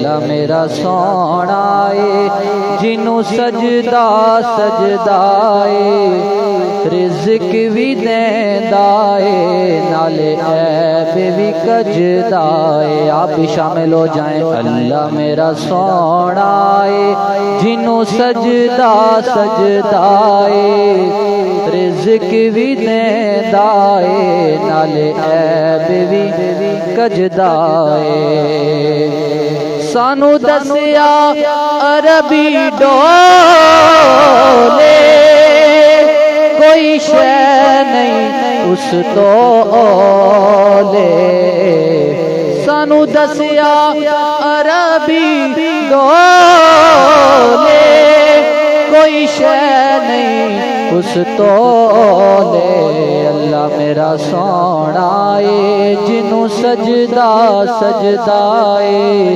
اللہ میرا سونا اے جنوں سجدہ سجدہ اے رزق بھی دیندا اے نالے عیب بھی کجدا اے آپ بھی شامل ہو جائیں اللہ میرا سونا اے جنوں سجدہ سجدہ اے رزق بھی دیندا اے نالے عیب بھی کجدا اے سانو دسیا عربی ڈولے کوئی شے نہیں اس تو اولے سانو دسیا عربی ڈولے کوئی شے نہیں اس تو اولے اللہ میرا سونا اے جنوں سجدہ سجدہ اے